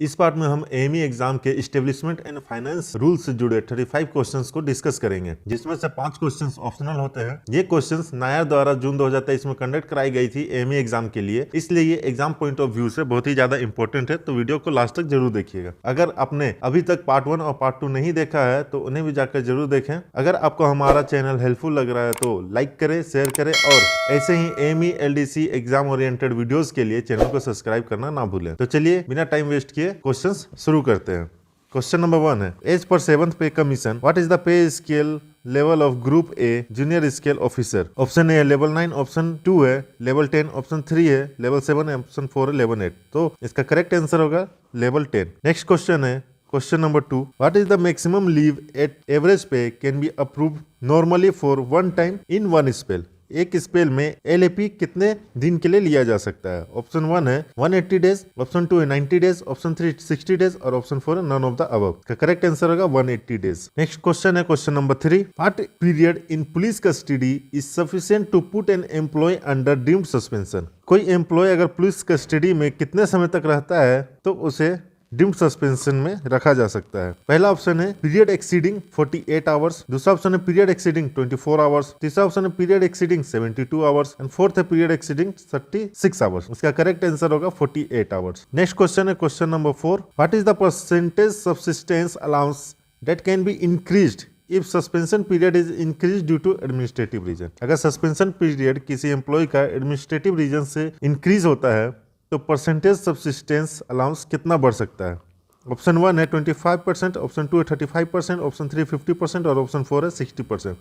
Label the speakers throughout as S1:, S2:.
S1: इस पार्ट में हम एएमई एग्जाम के एस्टेब्लिशमेंट एंड फाइनेंस रूल से जुड़े 35 क्वेश्चंस को डिस्कस करेंगे, जिसमें से 5 क्वेश्चंस ऑप्शनल होते हैं। ये क्वेश्चंस नायर द्वारा जून 2023 में कंडक्ट कराई गई थी एएमई एग्जाम के लिए, इसलिए ये एग्जाम पॉइंट ऑफ व्यू से बहुत ही ज्यादा इंपॉर्टेंट है। तो वीडियो को लास्ट तक जरूर देखिएगा। अगर आपने अभी तक पार्ट 1 और पार्ट 2 नहीं देखा है तो उन्हें भी जाकर जरूर देखें। अगर आपको हमारा चैनल हेल्पफुल लग रहा है तो लाइक करें, शेयर करें और ऐसे ही AME LDC exam oriented videos के लिए चैनल को सब्सक्राइब करना ना भूलें। तो चलिए बिना टाइम वेस्ट किए क्वेश्चंस शुरू करते हैं। क्वेश्चन नंबर 1 है, एज पर 7th पे commission what is the pay scale level of group A junior scale officer. Option A है लेवल 9, ऑप्शन 2 है लेवल 10, ऑप्शन 3 है लेवल 7, ऑप्शन 4 है लेवल 8। तो इसका करेक्ट आंसर होगा लेवल 10। नेक्स्ट क्वेश्चन है question number 2, what is the maximum leave at average pay can be approved normally for one time in one spell. एक spell में LAP कितने दिन के लिए लिया जा सकता है। ऑप्शन 1 है 180 डेज, ऑप्शन 2 है 90 डेज, ऑप्शन 3 60 डेज और ऑप्शन 4 है नन ऑफ द अबव। का करेक्ट आंसर होगा 180 डेज। नेक्स्ट क्वेश्चन है question number 3, what period in police custody is sufficient to put an employ under deemed suspension. कोई employ अगर police custody में कितने समय तक रहता है तो उसे डीम्ड सस्पेंशन में रखा जा सकता है। पहला ऑप्शन है पीरियड एक्सीडिंग 48 आवर्स, दूसरा ऑप्शन है पीरियड एक्सीडिंग 24 आवर्स, तीसरा ऑप्शन है period exceeding 72 hours and fourth है पीरियड एक्सीडिंग 36 आवर्स। इसका करेक्ट आंसर होगा 48 आवर्स। नेक्स्ट क्वेश्चन है question number 4, what is the percentage subsistence allowance that can be increased if suspension period is increase due to administrative reason. अगर suspension period किसी employ का administrative reason से increase होता है तो percentage subsistence allowance कितना बढ़ सकता है। ऑप्शन 1 है 25%, ऑप्शन 2 है 35%, ऑप्शन 3 50% और ऑप्शन 4 है 60%।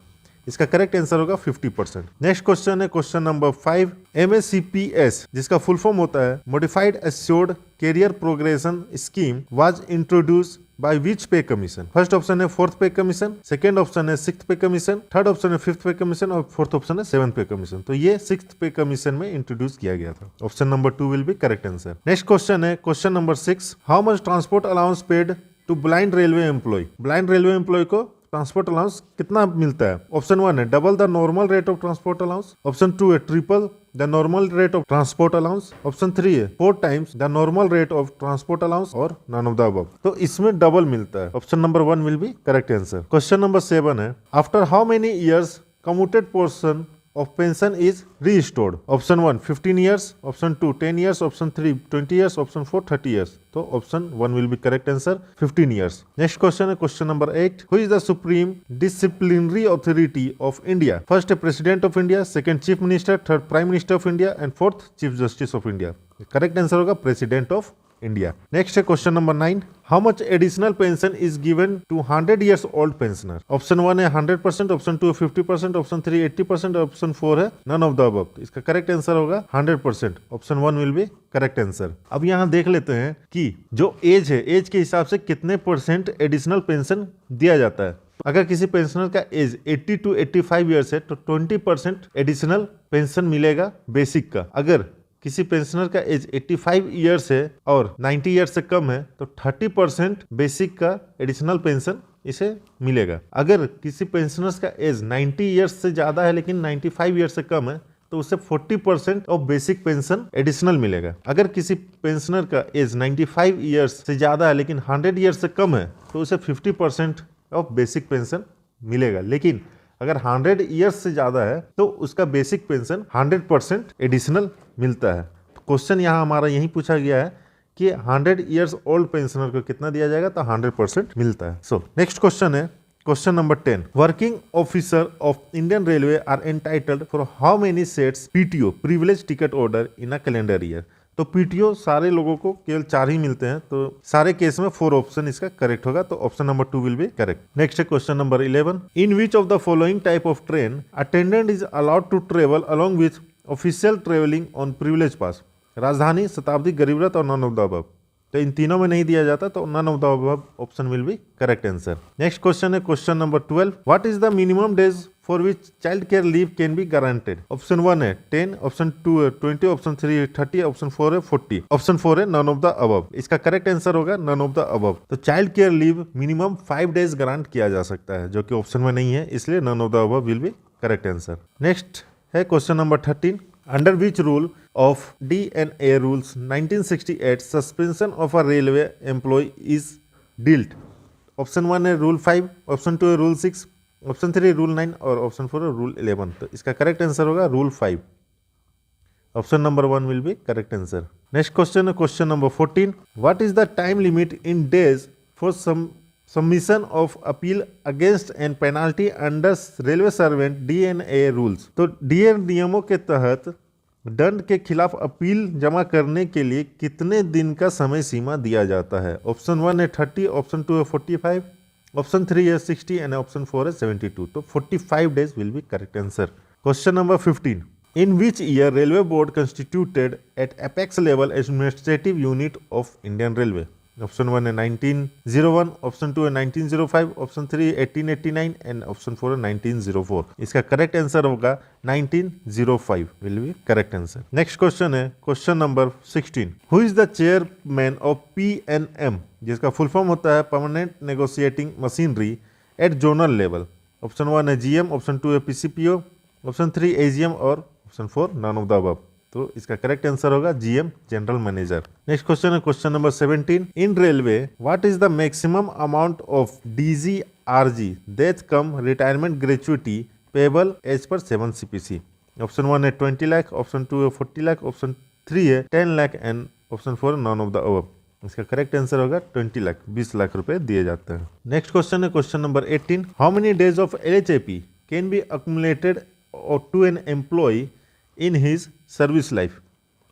S1: इसका करेक्ट आंसर होगा 50%। नेक्स्ट क्वेश्चन है क्वेश्चन नंबर 5, MACPS जिसका फुल फॉर्म होता है modified assured career progression scheme was introduce by which pay commission. First option है 4th पे कमीशन, सेकंड ऑप्शन है 6th पे कमीशन, थर्ड ऑप्शन है 5th पे कमीशन और फोर्थ ऑप्शन है 7th पे कमीशन। तो ये 6th पे कमीशन में इंट्रोड्यूस किया गया था। Option number 2 will be correct answer. Next question है question number 6, how much transport allowance paid to blind railway employ. Blind railway employ को ट्रांसपोर्ट अलाउंस कितना मिलता है। ऑप्शन 1 है double the normal rate of transport allowance, option 2 है triple the normal rate of transport allowance, option 3 है 4 times the normal rate of transport allowance और none of the above. तो इसमें डबल मिलता है। Option number 1 will be correct answer. Question number 7 है, after how many years commuted portion of pension is restored। Option 1 15 years, option 2 10 years, option 3 20 years, option 4 30 years। तो option 1 will be correct answer 15 years। Next question है question number 8, who is the supreme disciplinary authority of India. First है president of India, second chief minister, third prime minister of India and fourth chief justice of India. Correct answer होगा president of India. Next है question number 9, how much additional pension is given to 100 years old pensioner. Option 1 है 100%, option 2 है 50%, option 3 80% और option 4 है none of the above. इसका correct answer होगा 100%। Option 1 will be correct answer. अब यहाँ देख लेते हैं कि जो एज है, एज के हिसाब से कितने % एडिशनल पेंशन दिया जाता है। अगर किसी पेंशनर का एज 80 to 85 ईयर्स है तो 20% एडिशनल पेंशन मिलेगा बेसिक का। अगर किसी पेंशनर का एज 85 ईयर्स है और 90 ईयर्स से कम है तो 30% बेसिक का एडिशनल पेंशन इसे मिलेगा। अगर किसी पेंशनर्स का एज 90 ईयर्स से ज्यादा है लेकिन 95 ईयर्स से कम है तो उसे 40% ऑफ बेसिक पेंशन एडिशनल मिलेगा। अगर किसी पेंशनर का एज 95 ईयर्स से ज्यादा है लेकिन 100 ईयर्स से कम है तो उसे 50% ऑफ बेसिक पेंशन मिलेगा। लेकिन अगर 100 ईयर्स से ज्यादा है तो उसका बेसिक पेंशन 100% एडिशनल मिलता है। तो क्वेश्चन यहाँ हमारा यही पूछा गया है कि 100 ईयर्स ओल्ड पेंशनर को कितना दिया जाएगा तो 100% मिलता है। सो नेक्स्ट क्वेश्चन है question number 10, working officer of Indian railway are entitled for how many sets PTO privilege ticket order in a calendar year. तो पीटीओ सारे लोगों को केवल 4 ही मिलते हैं, तो सारे केस में 4 ऑप्शन इसका करेक्ट होगा। तो option number 2 will be correct. Next है question number 11, in which of the following type of train attendant is allowed to travel along with official travelling on privilege pass. Rajdhani, Shatabdi, गरीब रथ और none of the above. तो इन तीनों में नहीं दिया जाता तो none of the above option will be correct answer. Next question है question number 12, what is the minimum days for which child care leave can be guaranteed. Option 1 है 10, option 2 है 20, ऑप्शन 3 है 30, ऑप्शन 4 है 40, ऑप्शन 4 है none of the above. इसका correct answer होगा none of the above. तो child care leave minimum 5 days गारंट किया जा सकता है जो कि ऑप्शन में नहीं है, इसलिए none of the above will be correct answer. Next है question number 13, Under which rule of D&A rules 1968 suspension of a railway employee is dealt? Option 1 है रूल 5, ऑप्शन 2 है रूल 6, ऑप्शन 3 रूल 9 और option 4 है rule 11। तो इसका correct answer होगा rule 5। Option number 1 will be correct answer. Next question है question number 14। What is the time limit in days for submission of appeal against an penalty under railway servant D&A rules? तो DA नियमों के तहत दंड के खिलाफ appeal जमा करने के लिए कितने दिन का समय सीमा दिया जाता है? ऑप्शन 1 है 30, ऑप्शन 2 है 45, ऑप्शन 3 है 60 एंड ऑप्शन 4 है 72। तो 45 days will be correct answer. Question number 15। In which year Railway Board constituted at apex level administrative unit of Indian Railway? Option 1 है 1901, ऑप्शन 2 है 1905, ऑप्शन 3 है 1889 एंड ऑप्शन 4 है 1904। इसका करेक्ट आंसर होगा 1905 will be correct answer. Next question है question number 16। Who is the chairman of PNM, जिसका full form होता है permanent negotiating machinery at zonal level? Option 1 है GM, ऑप्शन 2 है PCPO, ऑप्शन 3 AGM और option 4 none of the above. तो इसका correct answer होगा GM general manager. Next question है question number 17। In railway what is the maximum amount of DGRG that come retirement gratuity payable as per 7 CPC? Option 1 है 20 lakh, option 2 है 40 lakh, option 3 है 10 lakh and option 4 none of the above. इसका correct answer होगा 20 लाख, 20 लाख रुपए दिए जाते हैं। नेक्स्ट क्वेश्चन है question number 18। How many days of LHAP can be accumulated to an employee in his service life?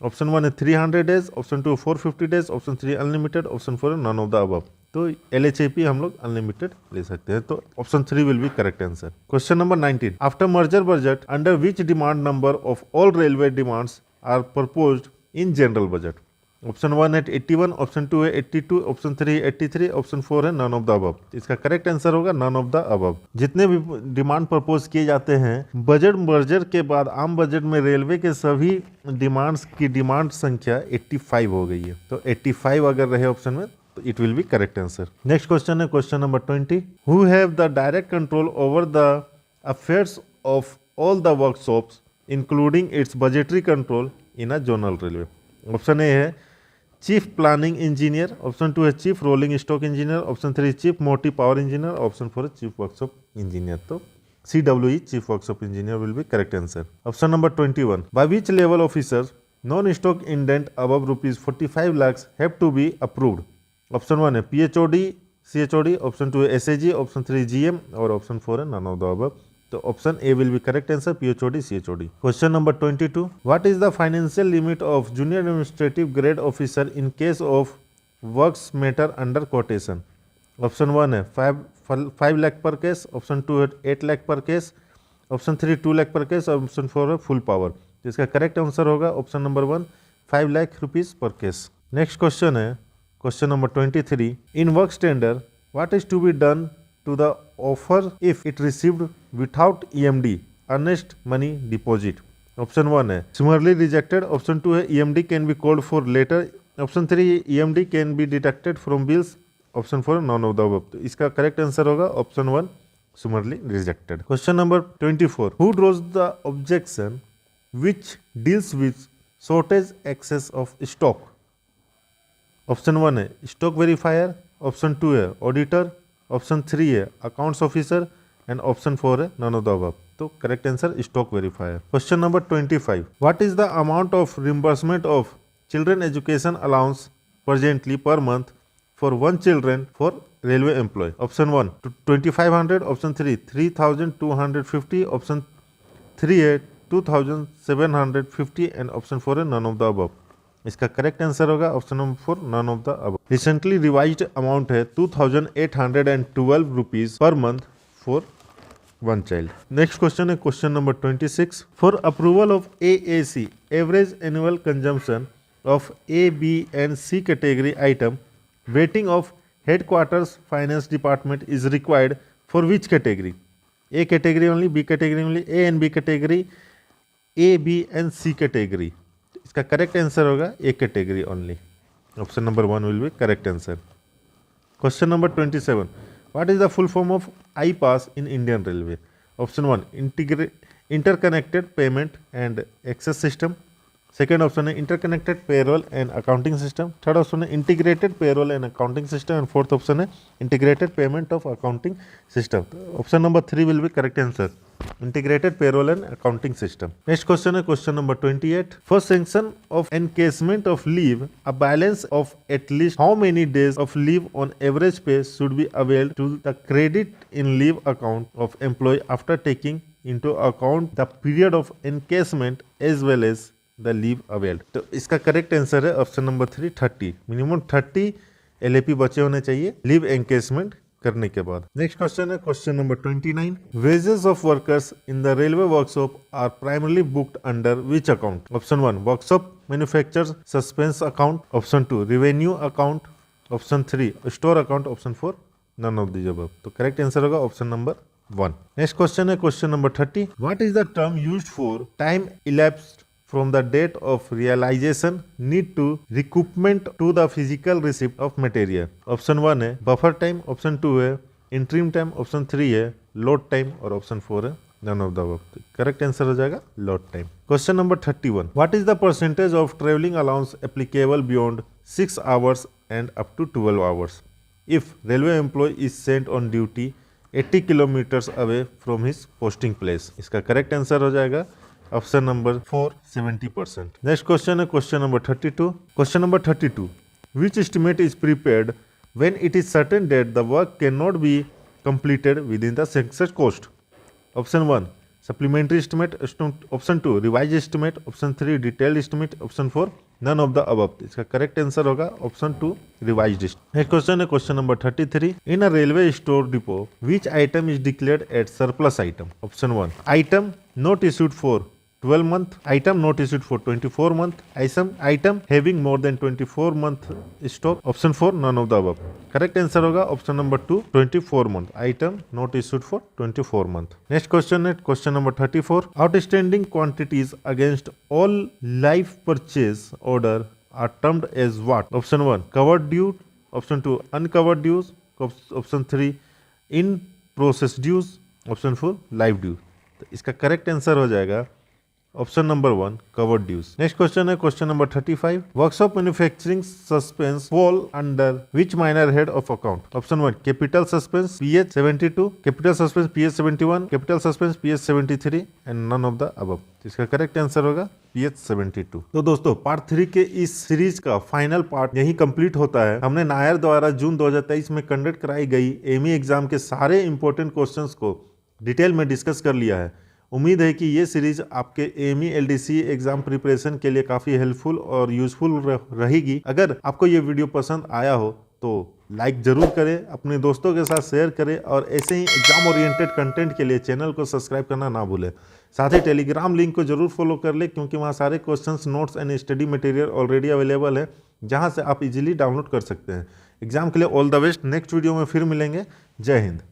S1: Option 1 है 300 days, option 2 450 days, option 3 unlimited, option 4 none of the above. तो LHAP हम लोग unlimited ले सकते हैं, तो option 3 will be correct answer. Question number 19। After merger budget under which demand number of all railway demands are proposed in general budget? Option 1 है 81, option 2 है 82, option 3 है 83, ऑप्शन 4 है नन ऑफ द अबव। इसका correct answer होगा none of the above. जितने भी demand propose किए जाते हैं बजट मर्जर के बाद आम बजट में रेलवे के सभी डिमांड्स की डिमांड संख्या 85 हो गई है। तो 85 अगर रहे ऑप्शन में तो it will be correct answer. Next question है question number 20। Who have the direct control over the affairs of all the workshops including its budgetary control in a zonal railway? Option A है chief planning engineer, option 2 है chief rolling stock engineer, option 3 chief motive power engineer, option 4 है chief workshop engineer. तो CWE chief workshop engineer will be correct answer. Option number 21। By which level officers non stock indent above ₹45 lakhs have to be approved? Option 1 है PHOD CHOD, option 2 है SAG, option 3 GM और option 4 है none of the above. तो option A will be correct answer PHOD CHOD। Question number 22। What is the financial limit of junior administrative grade officer in case of works matter under quotation? Option 1 है 5 लाख पर case, option 2 है 8 लाख पर case, option 3 2 lakh पर case और option 4 है full power. तो इसका correct answer होगा option number 1 5 lakh rupees per case. Next question है question number 23। In works tender what is to be done to the offer if it received without EMD earnest money deposit? Option 1 है summarily rejected, option 2 है EMD can be called for later, option 3 EMD can be deducted from bills, option 4 none of the above। तो इसका correct answer होगा option 1 summarily rejected। Question number 24। who draws the objection which deals with shortage excess of stock? Option 1 है stock verifier, option 2 है auditor, option 3 है accounts officer and option 4 है none of the above. तो correct answer stock verifier. Question number 25। What is the amount of reimbursement of children education allowance presently per month for 1 children for railway employ? Option 1 2500, option 3 3250, option 3 है 2750 and option 4 है none of the above. इसका correct answer होगा option number 4 none of the above. Recently revised amount है 2812 rupees per month for 1 child. Next question है question number 26। For approval of AAC average annual consumption of A, B and C category item weighting of headquarters finance department is required for which category? A category only, B category only, A and B category, A, B and C category. इसका correct answer होगा A category only. Option number 1 will be correct answer. Question number 27। What is the full form of I-PASS in Indian railway? Option 1 interconnected payment and access system. Second option है interconnected payroll and accounting system. Third option है integrated payroll and accounting system and fourth option है integrated payment of accounting system. Option number 3 will be correct answer, integrated payroll and accounting system. Next question है question number 28। For sanction of encashment of leave a balance of at least how many days of leave on average pay should be availed to the credit in leave account of employ after taking into account the period of encashment as well as the leave availed। तो इसका correct answer है option number 3 30। Minimum 30 LAP बचे होने चाहिए leave encashment करने के बाद। Next question है question number 29। Wages of workers in the railway workshop are primarily booked under which account? Option 1 workshop manufacture suspense account, option 2 revenue account, option 3 store account, option 4 none of these above. तो correct answer होगा option number 1। Next question है question number 30। What is the term used for time elapsed from the date of realization need to recoupment to the physical receipt of material? Option 1 है buffer time, option 2 है interim time, option 3 है load time और option 4 है none of the above. Correct answer हो जाएगा load time. Question number 31। What is the percentage of travelling allowance applicable beyond 6 hours and up to 12 hours if railway employee is sent on duty 80 kilometres away from his posting place? इसका correct answer हो जाएगा option number 4 70%। Next question है question number 32। Question number 32। Which estimate is prepared when it is certain that the work can not be completed within the sanctioned cost? Option 1 supplementary estimate, option 2 revise estimate, option 3 detailed estimate, option 4 none of the above. इसका correct answer होगा option 2 revised. Next question है question number 33। In a railway store depot which item is declared at surplus item? Option 1 item not issued for 12 month, item not issued for 24 month, item having more than 24 month stock, option 4 none of the above। Correct answer होगा option number 2 24 month, item not issued for 24 month। Next question है question number 34। Outstanding quantities against all life purchase order are termed as what? Option 1 covered due, option 2 uncovered dues, option 3 in process dues, option 4 live due. तो इसका correct answer हो जाएगा option number 1 covered dues. Next question है question number 35। Workshop manufacturing suspense fall under which minor head of account? Option 1 capital suspense PH 72, capital suspense PH 71, capital suspense PH 73 and none of the above. इसका correct answer होगा PH 72। तो दोस्तों part 3 के इस series का final part यही complete होता है। हमने नायर द्वारा जून 2023 में कंडक्ट कराई गई एमई एग्जाम के सारे इंपॉर्टेंट क्वेश्चंस को डिटेल में डिस्कस कर लिया है। उम्मीद है कि ये सीरीज आपके एमई LDC एग्जाम प्रिपरेशन के लिए काफ़ी हेल्पफुल और यूजफुल रहेगी। अगर आपको ये वीडियो पसंद आया हो तो लाइक ज़रूर करें, अपने दोस्तों के साथ शेयर करें और ऐसे ही एग्जाम ओरिएंटेड कंटेंट के लिए चैनल को सब्सक्राइब करना ना भूलें। साथ ही टेलीग्राम लिंक को जरूर फॉलो कर लें क्योंकि वहाँ सारे questions, notes and study material already available है जहाँ से आप इजीली डाउनलोड कर सकते हैं। एग्जाम के लिए all the best. Next video में फिर मिलेंगे। जय हिंद।